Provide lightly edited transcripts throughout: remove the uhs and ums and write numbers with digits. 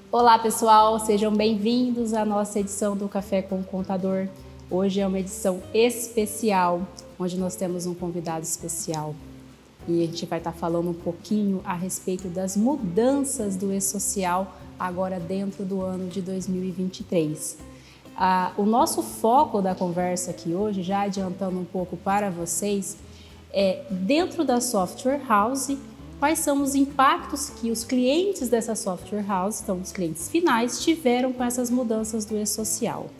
Olá pessoal, sejam bem-vindos à nossa edição do Café com o Contador. Hoje é uma edição especial, onde nós temos um convidado especial. E a gente vai estar falando um pouquinho a respeito das mudanças do e-social agora dentro do ano de 2023. O nosso foco da conversa aqui hoje, já adiantando um pouco para vocês, é dentro da software house, quais são os impactos que os clientes dessa software house, então os clientes finais, tiveram com essas mudanças do e-social.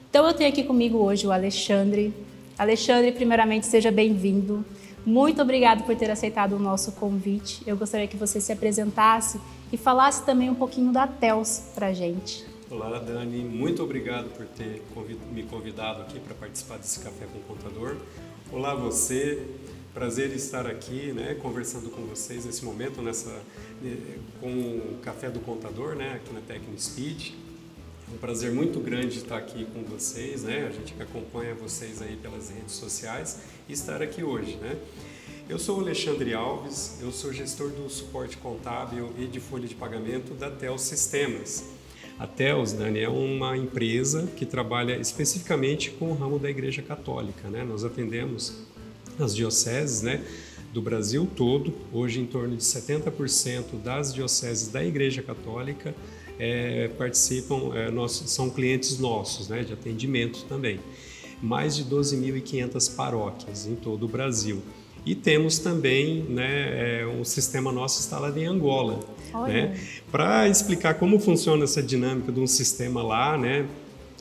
Então eu tenho aqui comigo hoje o Alexandre. Alexandre, primeiramente, seja bem-vindo. Muito obrigado por ter aceitado o nosso convite. Eu gostaria que você se apresentasse e falasse também um pouquinho da Tels para a gente. Olá, Dani. Muito obrigado por ter me convidado aqui para participar desse Café com o Contador. Olá, você. Prazer estar aqui, conversando com vocês nesse momento, com o Café do Contador, aqui na TecnoSpeed. É um prazer muito grande estar aqui com vocês, a gente que acompanha vocês aí pelas redes sociais e estar aqui hoje, Eu sou o Alexandre Alves, eu sou gestor do suporte contábil e de folha de pagamento da Tels Sistemas. A Tels, Dani, é uma empresa que trabalha especificamente com o ramo da Igreja Católica, Nós atendemos as dioceses, do Brasil todo. Hoje, em torno de 70% das dioceses da Igreja Católica participam, são clientes nossos, de atendimento também. Mais de 12.500 paróquias em todo o Brasil. E temos também um sistema nosso instalado em Angola. Para explicar como funciona essa dinâmica de um sistema lá,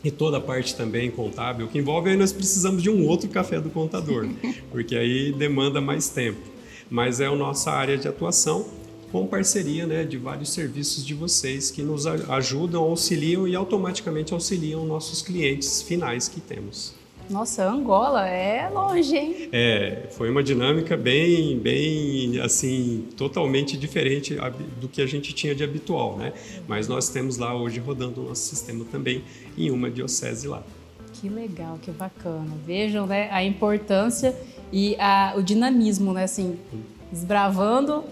e toda a parte também contábil que envolve, aí nós precisamos de um outro café do contador, porque aí demanda mais tempo. Mas é a nossa área de atuação, com parceria de vários serviços de vocês que nos ajudam, auxiliam e automaticamente auxiliam nossos clientes finais que temos. Nossa, Angola é longe, hein? Foi uma dinâmica bem assim, totalmente diferente do que a gente tinha de habitual, Mas nós temos lá hoje rodando o nosso sistema também em uma diocese lá. Que legal, que bacana. Vejam, a importância e o dinamismo, assim, desbravando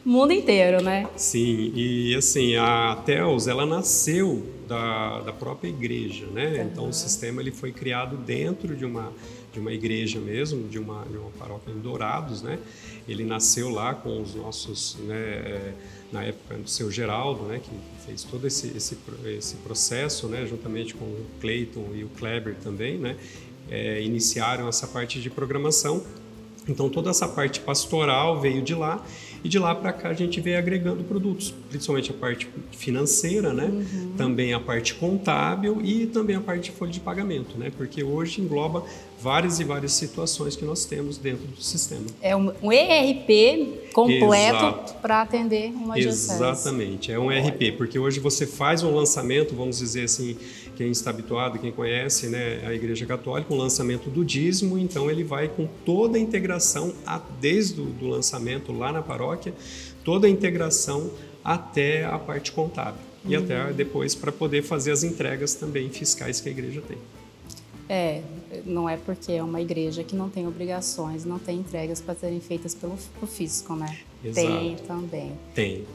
o mundo inteiro, Sim, e assim, a Tels, ela nasceu da própria igreja, Então o sistema ele foi criado dentro de uma igreja mesmo, de uma paróquia em Dourados, Ele nasceu lá com os nossos, na época do seu Geraldo, que fez todo esse processo, juntamente com o Cleiton e o Kleber também, iniciaram essa parte de programação. Então toda essa parte pastoral veio de lá e de lá para cá a gente veio agregando produtos, principalmente a parte financeira, Também a parte contábil e também a parte de folha de pagamento, Porque hoje engloba várias e várias situações que nós temos dentro do sistema. É um ERP completo para atender uma diocese. Exatamente, é um ERP, porque hoje você faz um lançamento, vamos dizer assim, quem está habituado, quem conhece a Igreja Católica, um lançamento do dízimo, então ele vai com toda a integração, desde o lançamento lá na paróquia, toda a integração até a parte contábil e até depois para poder fazer as entregas também fiscais que a igreja tem. Não é porque é uma igreja que não tem obrigações, não tem entregas para serem feitas pelo fisco, Exato. Tem também.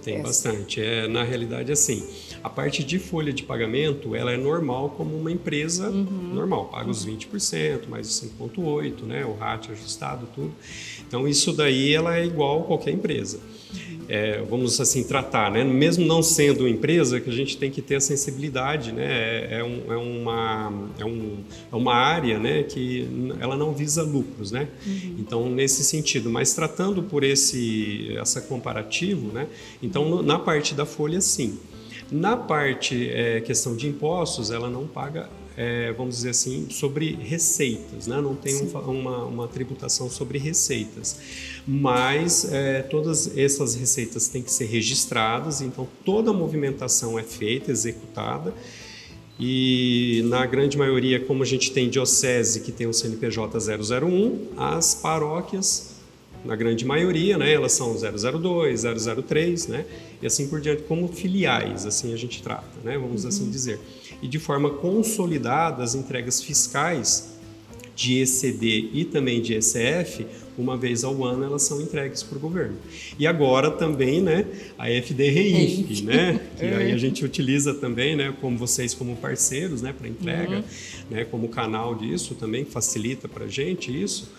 Tem bastante. Na realidade, assim, a parte de folha de pagamento, ela é normal como uma empresa normal. Paga os 20%, mais os 5,8%, o RAT ajustado, tudo. Então, isso daí ela é igual a qualquer empresa. Vamos assim tratar, mesmo não sendo uma empresa, que a gente tem que ter a sensibilidade, é uma área, que ela não visa lucros, Então nesse sentido, mas tratando por essa comparativo, então na parte da folha sim, na parte questão de impostos ela não paga vamos dizer assim, sobre receitas, Não tem uma tributação sobre receitas, mas todas essas receitas têm que ser registradas, então toda a movimentação é feita, executada, e na grande maioria, como a gente tem diocese que tem o CNPJ 001, as paróquias, na grande maioria, elas são 002, 003, e assim por diante, como filiais, assim a gente trata, vamos assim dizer. E de forma consolidada, as entregas fiscais de ECD e também de ECF, uma vez ao ano elas são entregues para o governo. E agora também, né, a FDRINF, né, que aí a gente utiliza também, né, como vocês como parceiros, né, para entrega, né, como canal disso também, facilita para a gente isso,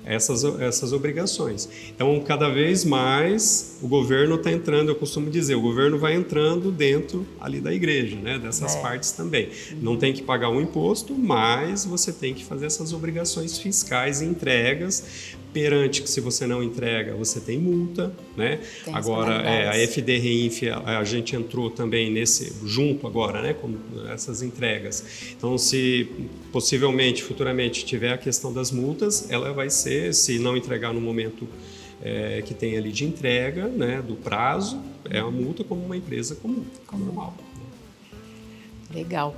essas obrigações. Então, cada vez mais o governo está entrando, eu costumo dizer, o governo vai entrando dentro ali da igreja, né, dessas partes também. Não tem que pagar um imposto, mas você tem que fazer essas obrigações fiscais e entregas perante que se você não entrega, você tem multa, né? Agora, a FDRINF, a gente entrou também junto agora, né, com essas entregas. Então, se possivelmente, futuramente, tiver a questão das multas, ela vai ser, se não entregar no momento que tem ali de entrega, né, do prazo, é uma multa como uma empresa comum, normal. Legal.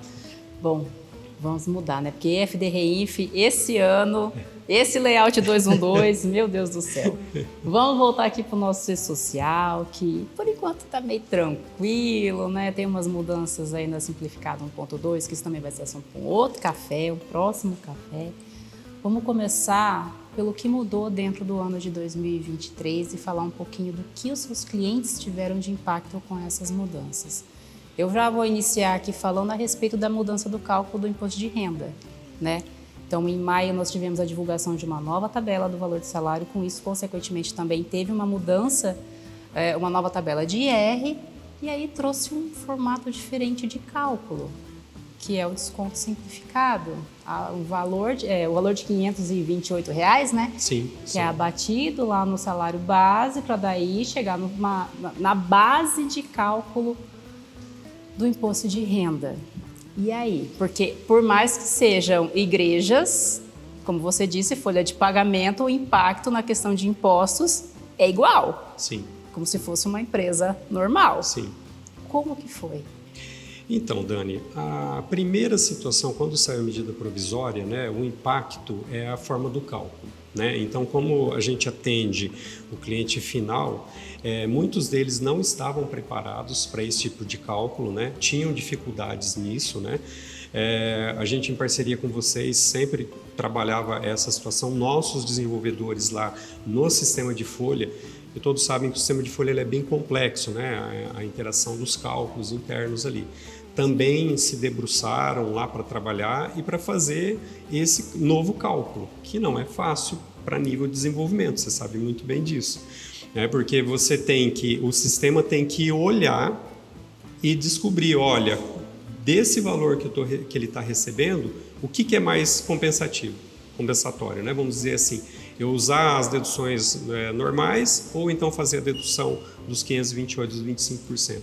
Bom, vamos mudar, né? Porque FDRINF, esse ano, esse layout 212, meu Deus do céu. Vamos voltar aqui para o nosso E-Social, que por enquanto está meio tranquilo, né? Tem umas mudanças aí na Simplificado 1.2, que isso também vai ser assunto para um outro café, um próximo café. Vamos começar pelo que mudou dentro do ano de 2023 e falar um pouquinho do que os seus clientes tiveram de impacto com essas mudanças. Eu já vou iniciar aqui falando a respeito da mudança do cálculo do imposto de renda, né? Então, em maio, nós tivemos a divulgação de uma nova tabela do valor de salário, com isso, consequentemente, também teve uma mudança, uma nova tabela de IR, e aí trouxe um formato diferente de cálculo, que é o desconto simplificado. O valor de R$ 528, né? Sim. Que é abatido lá no salário base, para daí chegar na base de cálculo do imposto de renda. E aí? Porque por mais que sejam igrejas, como você disse, folha de pagamento, o impacto na questão de impostos é igual. Sim. Como se fosse uma empresa normal. Sim. Como que foi? Então, Dani, a primeira situação, quando saiu a medida provisória, né, o impacto é a forma do cálculo, né? Então, como a gente atende o cliente final, muitos deles não estavam preparados para esse tipo de cálculo, né? Tinham dificuldades nisso, né? A gente, em parceria com vocês, sempre trabalhava essa situação. Nossos desenvolvedores lá no sistema de folha, e todos sabem que o sistema de folha ele é bem complexo, né? A interação dos cálculos internos ali. Também se debruçaram lá para trabalhar e para fazer esse novo cálculo, que não é fácil para nível de desenvolvimento, você sabe muito bem disso. Porque o sistema tem que olhar e descobrir, olha, desse valor que ele está recebendo, o que é mais compensatório, né? Vamos dizer assim, eu usar as deduções normais ou então fazer a dedução dos 528, dos 25%.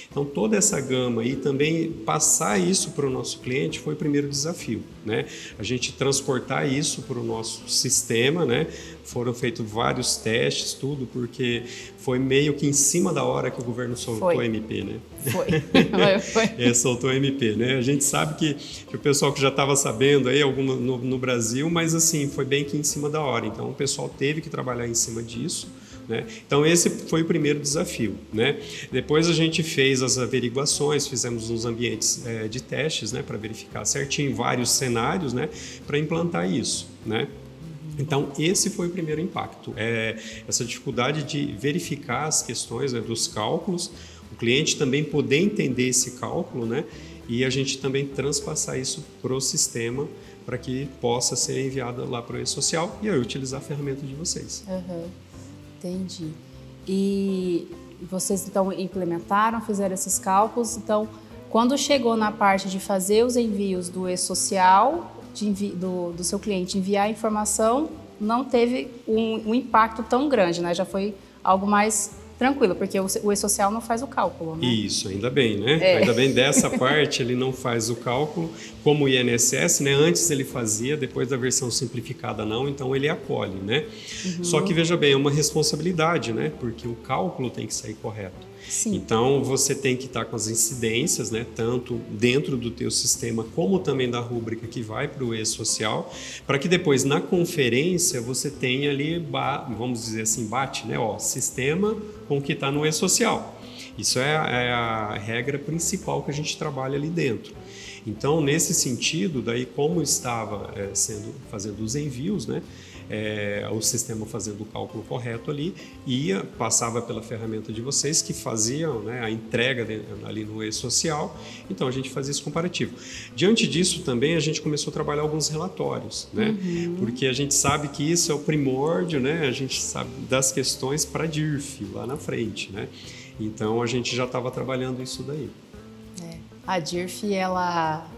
Então, toda essa gama e também passar isso para o nosso cliente foi o primeiro desafio, né? A gente transportar isso para o nosso sistema, né? Foram feitos vários testes, tudo, porque foi meio que em cima da hora que o governo soltou a MP, né? Foi. Soltou a MP, né? A gente sabe que o pessoal que já estava sabendo aí, no Brasil, mas assim, foi bem que em cima da hora. Então, o pessoal teve que trabalhar em cima disso, né? Então, esse foi o primeiro desafio, né? Depois a gente fez as averiguações, fizemos uns ambientes de testes, né, para verificar certinho vários cenários, né, para implantar isso, né? Então, esse foi o primeiro impacto, essa dificuldade de verificar as questões, né, dos cálculos, o cliente também poder entender esse cálculo, né, e a gente também transpassar isso para o sistema para que possa ser enviado lá para o E-Social e aí utilizar a ferramenta de vocês. Uhum. Entendi. E vocês, então, implementaram, fizeram esses cálculos. Então, quando chegou na parte de fazer os envios do E-Social, do seu cliente enviar a informação, não teve um impacto tão grande, né? Já foi algo mais tranquilo, porque o E-Social não faz o cálculo, né? Isso, ainda bem, né? Ainda bem dessa parte, ele não faz o cálculo, como o INSS, né? Antes ele fazia, depois da versão simplificada não, então ele acolhe, né? Uhum. Só que, veja bem, é uma responsabilidade, né? Porque o cálculo tem que sair correto. Sim. Então, você tem que estar com as incidências, né, tanto dentro do teu sistema, como também da rúbrica que vai para o E-Social, para que depois, na conferência, você tenha ali, vamos dizer assim, bate, né, sistema com o que está no E-Social. Isso é a regra principal que a gente trabalha ali dentro. Então, nesse sentido, daí como estava fazendo os envios, né, o sistema fazendo o cálculo correto ali, passava pela ferramenta de vocês que faziam, né, a entrega ali no e-social. Então a gente fazia esse comparativo. Diante disso também a gente começou a trabalhar alguns relatórios, né? Porque a gente sabe que isso é o primórdio, né? A gente sabe das questões para a DIRF lá na frente, né? Então a gente já estava trabalhando isso daí. A DIRF, ela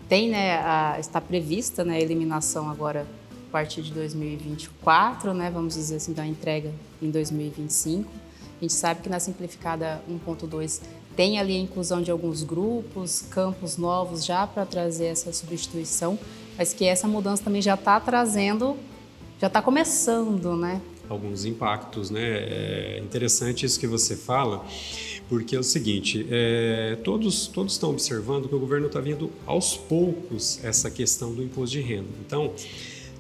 tem, né, está prevista, né, a eliminação agora a partir de 2024, né, vamos dizer assim, da entrega em 2025. A gente sabe que na simplificada 1.2 tem ali a inclusão de alguns grupos, campos novos já para trazer essa substituição, mas que essa mudança também já está trazendo, já está começando, né? Alguns impactos, né? É interessante isso que você fala, porque é o seguinte, todos estão observando que o governo está vindo aos poucos essa questão do imposto de renda. Então,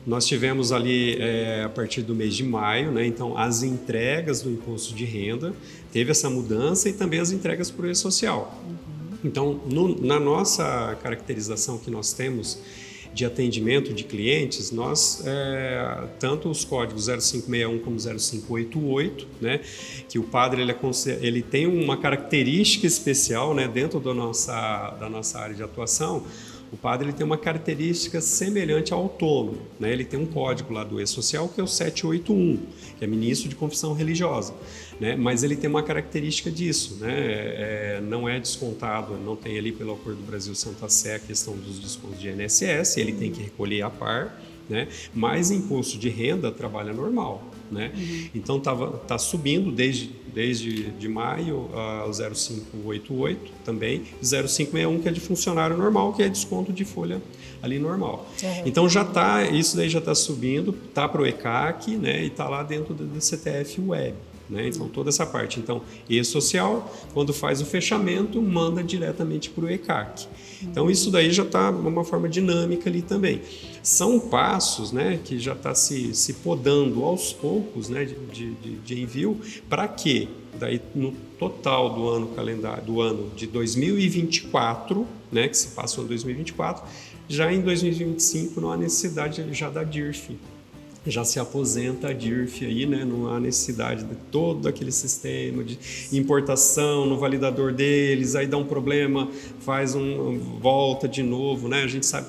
nós tivemos ali, a partir do mês de maio, né? Então, as entregas do imposto de renda, teve essa mudança e também as entregas por e-social. Então, na nossa caracterização que nós temos de atendimento de clientes, nós, tanto os códigos 0561 como 0588, né, que o padre ele tem uma característica especial, né, dentro da nossa área de atuação. O padre ele tem uma característica semelhante ao autônomo, né? Ele tem um código lá do e-social que é o 781, que é ministro de confissão religiosa, né? Mas ele tem uma característica disso, né? Não é descontado, não tem ali pelo Acordo Brasil-Santa Sé a questão dos descontos de INSS, ele tem que recolher a par, né? Mas imposto de renda trabalha normal, né? Então tá subindo desde de maio o 0588 também, 0561 que é de funcionário normal, que é desconto de folha ali normal. Então isso daí já está subindo, tá para o ECAC, né? E tá lá dentro do CTF Web. Né? Então, toda essa parte. Então, e-social, quando faz o fechamento, manda diretamente para o ECAC. Então, isso daí já está uma forma dinâmica ali também. São passos, né, que já está se podando aos poucos, né, de envio, para que, daí, no total do ano calendário, do ano de 2024, né, que se passa o ano 2024, já em 2025 não há necessidade já da DIRF. Já se aposenta a DIRF aí, né? Não há necessidade de todo aquele sistema de importação no validador deles, aí dá um problema, volta de novo, né? A gente sabe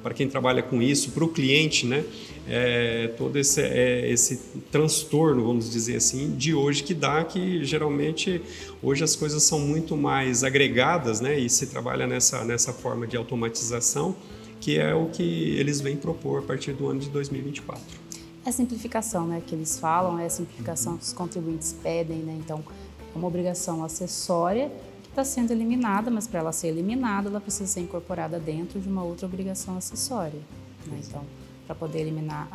para quem trabalha com isso, para o cliente, né? Todo esse transtorno, vamos dizer assim, de hoje que geralmente hoje as coisas são muito mais agregadas, né? E se trabalha nessa forma de automatização, que é o que eles vêm propor a partir do ano de 2024. É a simplificação, né, que eles falam, é a simplificação que os contribuintes pedem, né? Então, é uma obrigação acessória que está sendo eliminada, mas para ela ser eliminada, ela precisa ser incorporada dentro de uma outra obrigação acessória, né? Então, para poder eliminar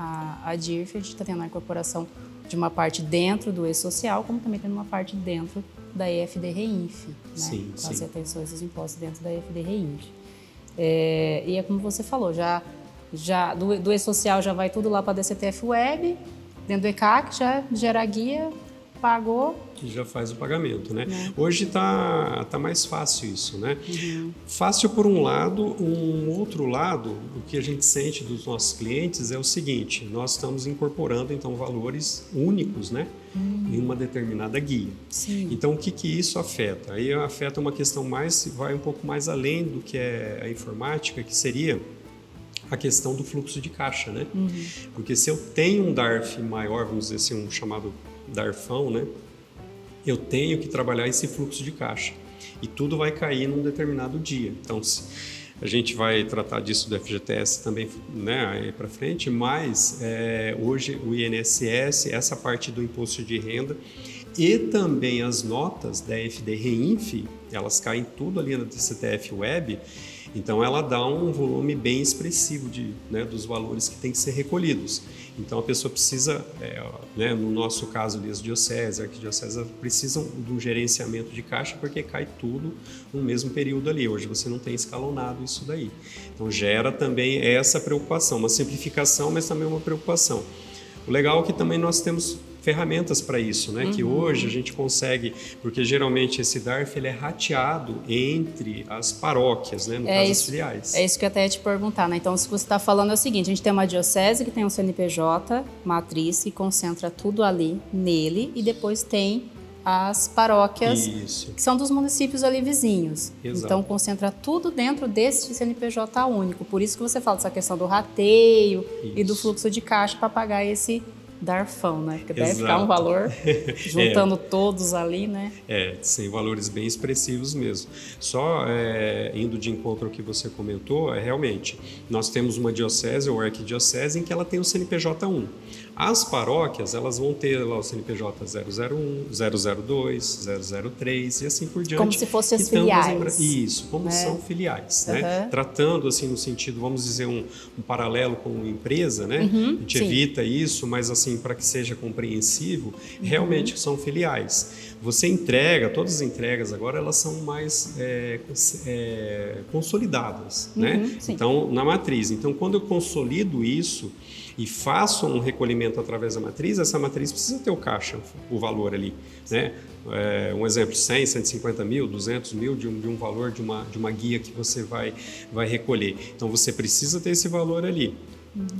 a DIRF, a gente está tendo a incorporação de uma parte dentro do e-social, como também tendo uma parte dentro da EFD-REINF, né? Sim, então, as retenções dos impostos dentro da EFD-REINF. E é como você falou, já do e-social já vai tudo lá para a DCTF Web, dentro do ECAC já gera a guia, pagou. Que já faz o pagamento, né? Hoje tá mais fácil isso, né? Fácil por um lado, outro lado, o que a gente sente dos nossos clientes é o seguinte, nós estamos incorporando então valores únicos, né? Em uma determinada guia. Sim. Então o que isso afeta? Aí afeta uma questão vai um pouco mais além do que é a informática, que seria a questão do fluxo de caixa, né? Porque se eu tenho um DARF maior, vamos dizer assim, um chamado DARFão, né? Eu tenho que trabalhar esse fluxo de caixa e tudo vai cair num determinado dia. Então, a gente vai tratar disso do FGTS também, né, aí para frente, mas hoje o INSS, essa parte do imposto de renda e também as notas da FD-REINF, elas caem tudo ali na DCTF Web. Então, ela dá um volume bem expressivo dos valores que têm que ser recolhidos. Então, a pessoa precisa, no nosso caso, ali, as dioceses, a arquidiocese, precisam de um gerenciamento de caixa porque cai tudo no mesmo período ali. Hoje você não tem escalonado isso daí. Então, gera também essa preocupação, uma simplificação, mas também uma preocupação. O legal é que também nós temos ferramentas para isso, né? Que hoje a gente consegue, porque geralmente esse DARF ele é rateado entre as paróquias, né? No caso, as filiais. É isso que eu até ia te perguntar, né? Então, se você está falando é o seguinte, a gente tem uma diocese que tem um CNPJ, matriz, que concentra tudo ali nele, e depois tem as paróquias, que são dos municípios ali vizinhos. Exato. Então, concentra tudo dentro desse CNPJ único. Por isso que você fala dessa questão do rateio e do fluxo de caixa para pagar esse DARFão, né? Porque deve ficar um valor juntando todos ali, né? Sem valores bem expressivos mesmo. Só indo de encontro ao que você comentou, realmente, nós temos uma diocese ou arquidiocese em que ela tem o CNPJ 1. As paróquias, elas vão ter lá o CNPJ 001, 002, 003 e assim por diante. Como se fossem as filiais. Isso, como são filiais, né? Tratando assim no sentido, vamos dizer, um paralelo com uma empresa, né? A gente evita isso, mas assim, para que seja compreensível, realmente são filiais. Você entrega, todas as entregas agora, elas são mais consolidadas, né? Então, na matriz. Então, quando eu consolido isso e faço um recolhimento através da matriz, essa matriz precisa ter o caixa, o valor ali, né? Um exemplo, 100, 150 mil, 200 mil de um valor de uma guia que você vai recolher. Então, você precisa ter esse valor ali.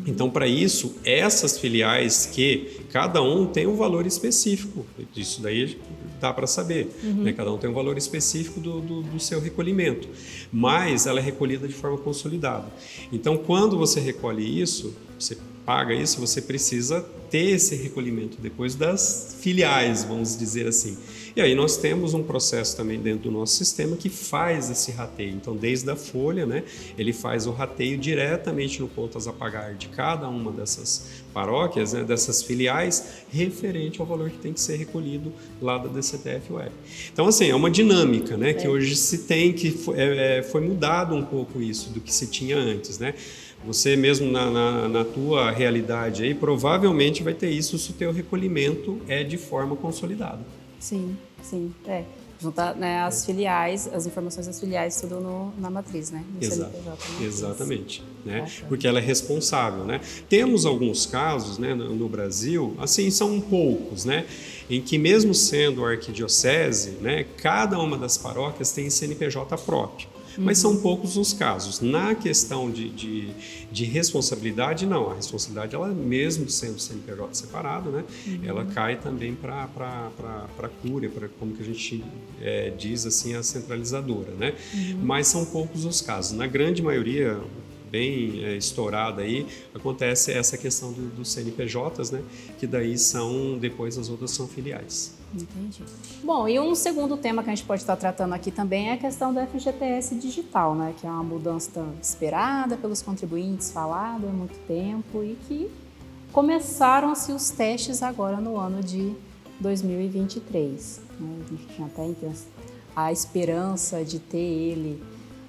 Então, para isso, essas filiais que cada um tem um valor específico, isso daí dá para saber, né? Cada um tem um valor específico do seu recolhimento, mas ela é recolhida de forma consolidada. Então, quando você recolhe isso, você paga isso, você precisa ter esse recolhimento depois das filiais, vamos dizer assim. E aí nós temos um processo também dentro do nosso sistema que faz esse rateio. Então, desde a folha, né, ele faz o rateio diretamente no contas a pagar de cada uma dessas paróquias, né, dessas filiais, referente ao valor que tem que ser recolhido lá da DCTF Web. Então, assim, é uma dinâmica, né, que hoje se tem, que foi mudado um pouco isso do que se tinha antes, né? Você mesmo na tua realidade aí, provavelmente vai ter isso se o teu recolhimento é de forma consolidada. Sim. Juntar, né, as filiais, as informações das filiais, tudo na matriz, né? No CNPJ, exatamente, né? Porque ela é responsável, né? Temos alguns casos, né, no Brasil, assim, são poucos, né? Em que mesmo sendo arquidiocese, né, cada uma das paróquias tem CNPJ próprio. Mas são poucos os casos. Na questão de responsabilidade, não. A responsabilidade, ela mesmo sendo CNPJ separado, né, ela cai também para a cúria, para como que a gente diz assim, a centralizadora, né? Mas são poucos os casos. Na grande maioria, bem estourada aí, acontece essa questão dos CNPJs, né, que daí depois as outras são filiais. Entendi. Bom, e um segundo tema que a gente pode estar tratando aqui também é a questão do FGTS digital, né? Que é uma mudança esperada pelos contribuintes, falada há muito tempo e que começaram-se os testes agora no ano de 2023. Né? A gente tinha até a esperança de ter ele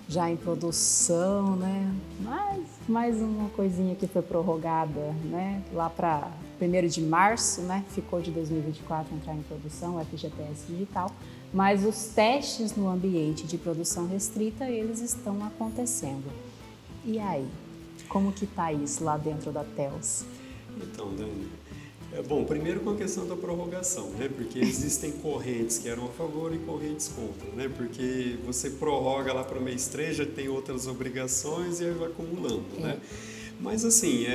já em produção, né? Mas mais uma coisinha que foi prorrogada, né? Lá para 1º de março, né? Ficou de 2024 entrar em produção, o FGTS digital, mas os testes no ambiente de produção restrita, eles estão acontecendo. E aí, como que está isso lá dentro da TELS? Então, Dani, bom, primeiro com a questão da prorrogação, né? Porque existem correntes que eram a favor e correntes contra, né? Porque você prorroga lá para o mês 3, já tem outras obrigações e aí vai acumulando, né? Mas assim,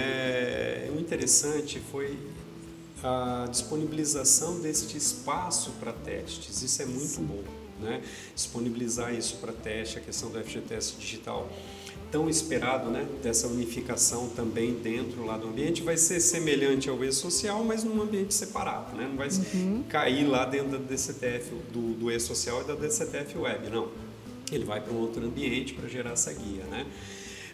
o interessante foi a disponibilização deste espaço para testes. Isso é muito bom, né? Disponibilizar isso para teste, a questão do FGTS digital tão esperado, né? Dessa unificação também dentro lá do ambiente, vai ser semelhante ao e-social, mas num ambiente separado, né? Não vai cair lá dentro da DCTF, do e-social e da DCTF Web, não. Ele vai para um outro ambiente para gerar essa guia, né?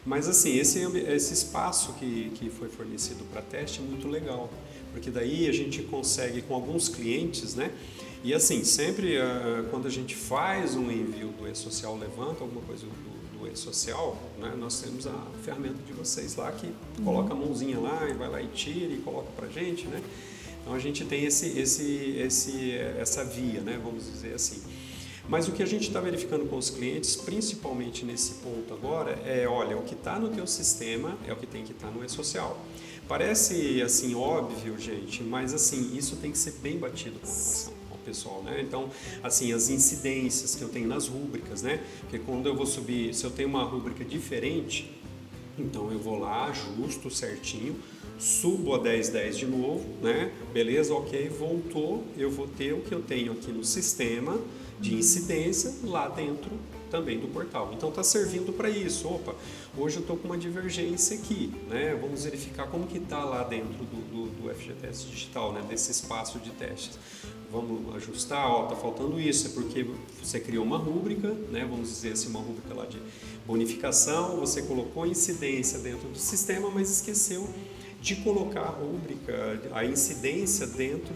Mas assim, esse espaço que foi fornecido para teste é muito legal, porque daí a gente consegue com alguns clientes, né? E assim, sempre quando a gente faz um envio do e-social, levanta alguma coisa do e-social, né? Nós temos a ferramenta de vocês lá que coloca a mãozinha lá e vai lá e tira e coloca para a gente, né? Então a gente tem essa via, né? Vamos dizer assim. Mas o que a gente está verificando com os clientes, principalmente nesse ponto agora, olha, o que está no teu sistema é o que tem que estar no e-social. Parece assim óbvio, gente, mas assim, isso tem que ser bem batido com relação ao pessoal, né? Então, assim, as incidências que eu tenho nas rúbricas, né? Porque quando eu vou subir, se eu tenho uma rúbrica diferente, então eu vou lá, ajusto certinho, subo a 1010 de novo, né? Beleza, ok, voltou, eu vou ter o que eu tenho aqui no sistema de incidência lá dentro também do portal. Então está servindo para isso. Opa, hoje eu estou com uma divergência aqui, né? Vamos verificar como que está lá dentro do FGTS digital, né? Desse espaço de testes. Vamos ajustar, ó, tá faltando isso, é porque você criou uma rúbrica, né? Vamos dizer assim, uma rúbrica lá de bonificação, você colocou incidência dentro do sistema, mas esqueceu de colocar a rúbrica, a incidência dentro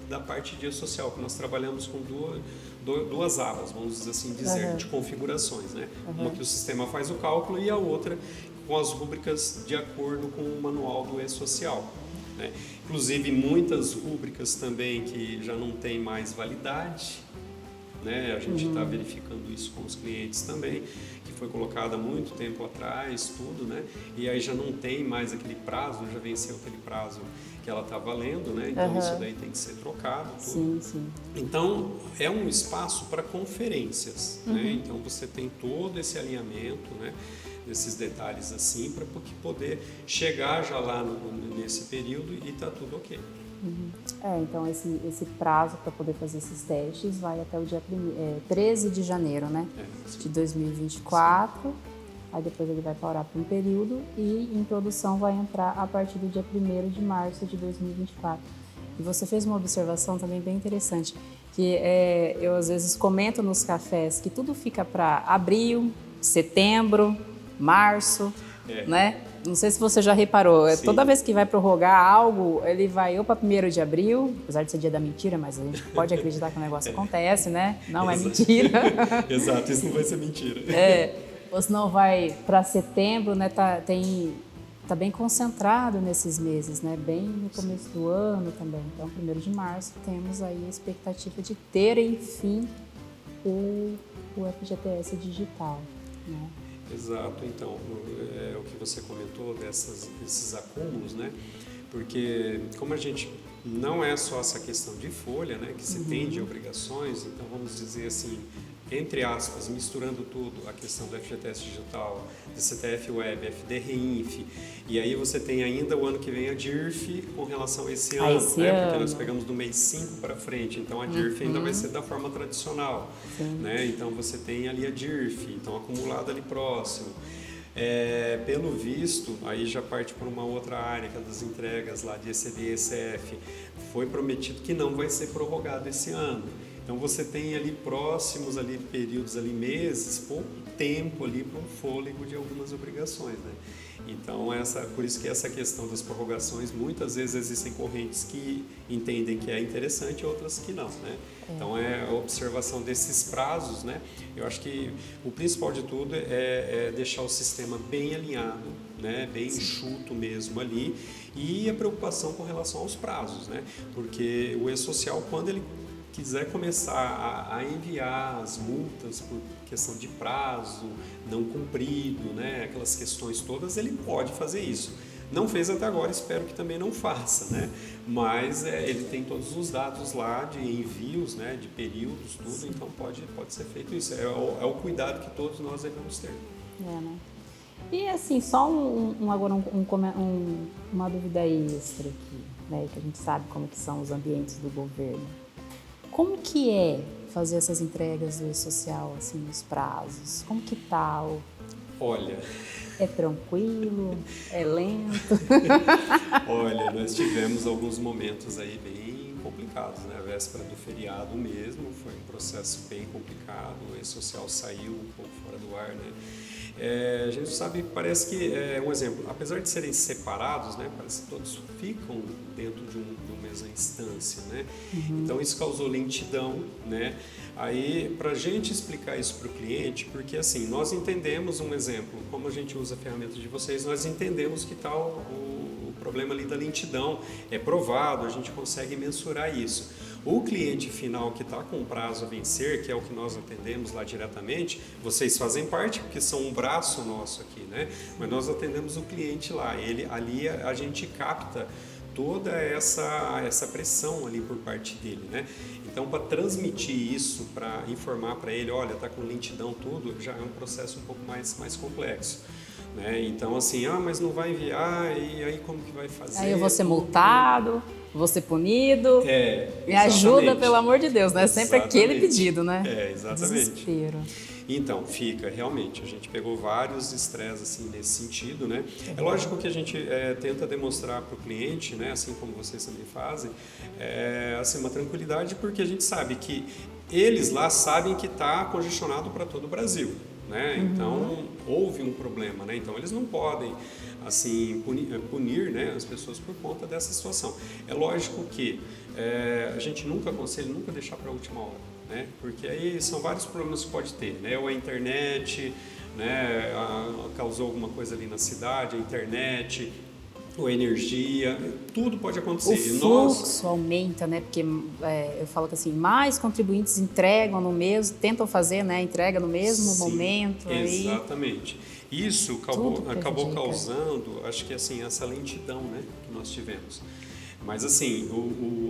da parte de social, que nós trabalhamos com duas abas, vamos assim dizer, de configurações, né? Uma que o sistema faz o cálculo e a outra com as rúbricas de acordo com o manual do e-social. Né? Inclusive muitas rúbricas também que já não tem mais validade, né? A gente está verificando isso com os clientes também, que foi colocada há muito tempo atrás, tudo, né? E aí já não tem mais aquele prazo, já venceu aquele prazo que ela está valendo, né? Então isso daí tem que ser trocado, tudo. Sim, sim. Então é um espaço para conferências, né? Então você tem todo esse alinhamento, né? Desses detalhes assim, para poder chegar já lá nesse período e tá tudo ok. Então esse prazo para poder fazer esses testes vai até o dia 13 de janeiro, né? De 2024. Sim. Aí depois ele vai parar por um período e em produção vai entrar a partir do dia 1º de março de 2024. E você fez uma observação também bem interessante, que eu às vezes comento nos cafés que tudo fica para abril, setembro, março, né? Não sei se você já reparou, toda vez que vai prorrogar algo, ele vai ou para 1º de abril, apesar de ser dia da mentira, mas a gente pode acreditar que o negócio acontece, né? Não é mentira. Exato, isso não vai ser mentira. Ou senão vai para setembro, né? Tá bem concentrado nesses meses, né? Bem no começo do ano também. Então, 1º de março, temos aí a expectativa de ter, enfim, o FGTS digital, né? Exato, então, o que você comentou desses acúmulos, né? Porque como a gente não é só essa questão de folha, né? Que se tem de obrigações, então vamos dizer assim, entre aspas, misturando tudo, a questão do FGTS digital, DCTF Web, FD Reinf, e aí você tem ainda o ano que vem a DIRF com relação a esse ano, né? Porque nós pegamos do mês 5 para frente, então a DIRF ainda vai ser da forma tradicional, né? Então você tem ali a DIRF, então acumulado ali próximo. Pelo visto, aí já parte para uma outra área, que é das entregas lá de ECD e ECF, foi prometido que não vai ser prorrogado esse ano. Então você tem ali próximos ali períodos ali meses, pouco tempo ali para um fôlego de algumas obrigações, né? Então por isso que essa questão das prorrogações, muitas vezes existem correntes que entendem que é interessante e outras que não, né? Então a observação desses prazos, né? Eu acho que o principal de tudo é deixar o sistema bem alinhado, né? Bem enxuto mesmo ali, e a preocupação com relação aos prazos, né? Porque o e-social, quando ele quiser começar a enviar as multas por questão de prazo não cumprido, né, aquelas questões todas, ele pode fazer isso. Não fez até agora, espero que também não faça, né? Mas ele tem todos os dados lá de envios, né, de períodos, tudo, então pode ser feito isso. É o cuidado que todos nós devemos ter. Né? E assim, só uma dúvida extra aqui, né, que a gente sabe como que são os ambientes do governo. Como que é fazer essas entregas do e-social, assim, nos prazos? Como que tá? Olha... É tranquilo? É lento? Olha, nós tivemos alguns momentos aí bem complicados, né? A véspera do feriado mesmo, foi um processo bem complicado, o e-social saiu um pouco fora do ar, né? A gente sabe, parece que, um exemplo, apesar de serem separados, né, parece que todos ficam dentro de uma mesma instância, né? Então isso causou lentidão, né? Aí, para a gente explicar isso para o cliente, porque assim, nós entendemos um exemplo, como a gente usa a ferramenta de vocês, nós entendemos que tal o problema ali da lentidão é provado, a gente consegue mensurar isso. O cliente final que está com prazo a vencer, que é o que nós atendemos lá diretamente, vocês fazem parte, porque são um braço nosso aqui, né? Mas nós atendemos o cliente lá. Ali a gente capta toda essa pressão ali por parte dele, né? Então, para transmitir isso, para informar para ele, olha, tá com lentidão tudo, já é um processo um pouco mais complexo, né? Então, assim, mas não vai enviar, e aí como que vai fazer? Aí eu vou ser multado, vou ser punido. Me ajuda, pelo amor de Deus, né? Sempre aquele pedido, né? Exatamente. Desespero. Então, fica, realmente, a gente pegou vários estresses assim, nesse sentido, né? É lógico que a gente tenta demonstrar para o cliente, né, assim como vocês também fazem, assim, uma tranquilidade, porque a gente sabe que eles lá sabem que está congestionado para todo o Brasil, né? Então, houve um problema, né? Então, eles não podem, assim, punir, né, as pessoas por conta dessa situação. É lógico que a gente nunca aconselha, nunca deixar para a última hora. Né? Porque aí são vários problemas que pode ter, né? Ou a internet, né, causou alguma coisa ali na cidade, a internet, ou a energia, tudo pode acontecer. O fluxo aumenta, né? Porque eu falo que assim, mais contribuintes entregam no mesmo, tentam fazer, né, entrega no mesmo momento. Exatamente. Isso acabou causando, acho que assim, essa lentidão, né, que nós tivemos. Mas assim,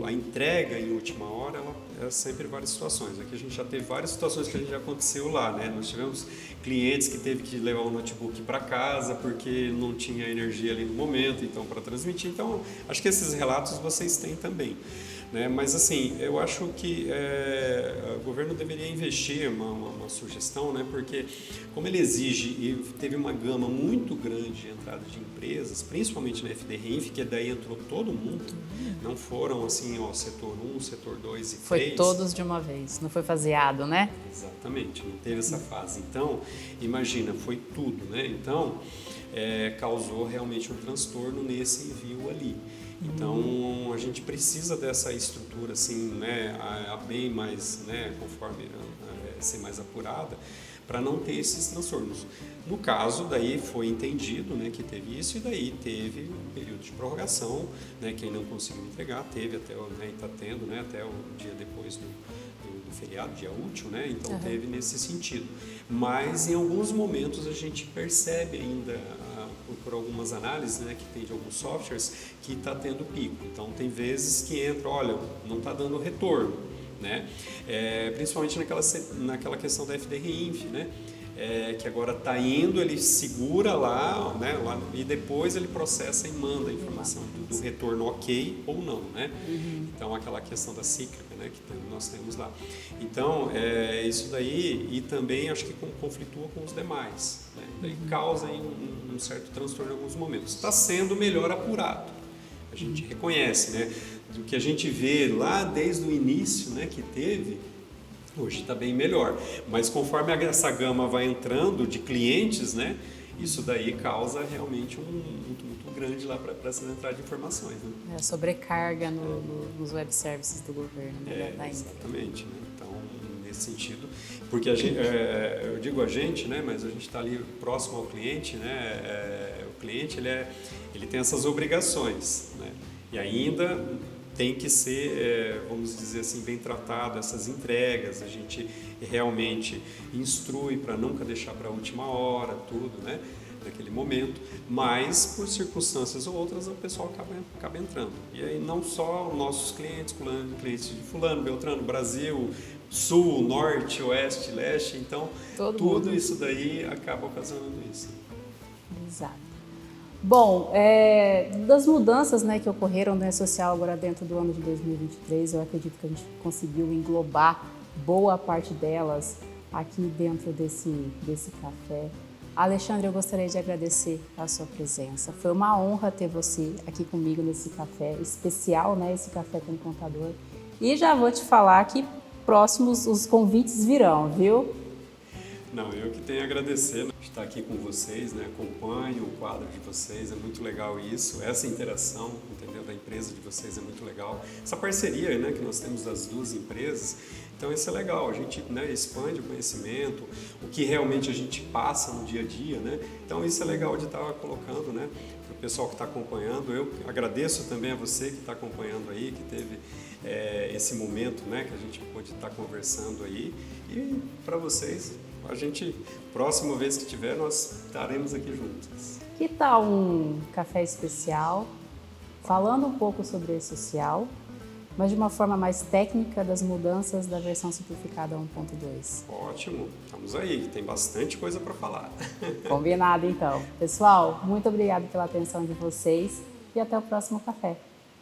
a entrega em última hora, ela é sempre várias situações. Aqui a gente já teve várias situações que já aconteceu lá, né? Nós tivemos clientes que teve que levar o notebook para casa porque não tinha energia ali no momento, então para transmitir. Então, acho que esses relatos vocês têm também. Né? Mas assim, eu acho que o governo deveria investir, uma sugestão, né? Porque como ele exige e teve uma gama muito grande de entrada de empresas, principalmente na FDRINF, que daí entrou todo mundo, não foram assim, setor 1, setor 2 e 3. Foi todos de uma vez, não foi faseado, né? Exatamente, não teve essa fase. Então, imagina, foi tudo, né? Então, causou realmente um transtorno nesse envio ali. Então, a gente precisa dessa estrutura, assim, né, bem mais, né, conforme ser mais apurada, para não ter esses transtornos. No caso, daí foi entendido, né, que teve isso, e daí teve um período de prorrogação, né, quem não conseguiu entregar, teve até, né, e está tendo, né, até o dia depois do feriado, dia útil, né, então teve nesse sentido. Mas, em alguns momentos, a gente percebe ainda, por algumas análises, né, que tem de alguns softwares, que está tendo pico. Então, tem vezes que entra, olha, não está dando retorno, né? Principalmente naquela questão da FDRINF, né? Que agora está indo, ele segura lá, né, e depois ele processa e manda a informação do retorno ok ou não, né? Então, aquela questão da cíclica, né, que nós temos lá. Então, isso daí, e também acho que conflitua com os demais, né? Daí causa um certo transtorno em alguns momentos. Está sendo melhor apurado, a gente reconhece, né? Do que a gente vê lá desde o início, né, que teve, hoje está bem melhor. Mas conforme essa gama vai entrando de clientes, né, isso daí causa realmente um tumulto grande lá para essa entrada de informações. Né? Sobrecarga nos web services do governo. Né, exatamente. Né? Então, nesse sentido, porque a gente, eu digo a gente, né, mas a gente está ali próximo ao cliente, né, o cliente ele tem essas obrigações, né, e ainda tem que ser, vamos dizer assim, bem tratado essas entregas, a gente realmente instrui para nunca deixar para a última hora, tudo, né, naquele momento, mas por circunstâncias ou outras o pessoal acaba entrando. E aí não só nossos clientes, clientes de fulano, Beltrano, Brasil, Sul, Norte, Oeste, Leste, então tudo isso daí acaba ocasionando isso. Exato. Bom, das mudanças, né, que ocorreram no social agora dentro do ano de 2023, eu acredito que a gente conseguiu englobar boa parte delas aqui dentro desse café. Alexandre, eu gostaria de agradecer a sua presença. Foi uma honra ter você aqui comigo nesse café especial, né, esse café com o contador. E já vou te falar que próximos os convites virão, viu? Não, eu que tenho a agradecer, né, estar aqui com vocês, né? Acompanho o quadro de vocês, é muito legal isso, essa interação, entendeu, da empresa de vocês é muito legal, essa parceria, né, que nós temos das duas empresas, então isso é legal, a gente, né, expande o conhecimento, o que realmente a gente passa no dia a dia, né, então isso é legal de estar colocando, né, para para o pessoal que está acompanhando. Eu agradeço também a você que está acompanhando aí, que teve esse momento, né, que a gente pôde estar conversando aí. E para vocês, a gente, próxima vez que tiver, nós estaremos aqui juntos. Que tal um café especial, falando um pouco sobre o social, mas de uma forma mais técnica das mudanças da versão simplificada 1.2? Ótimo, estamos aí, tem bastante coisa para falar. Combinado então. Pessoal, muito obrigada pela atenção de vocês e até o próximo café.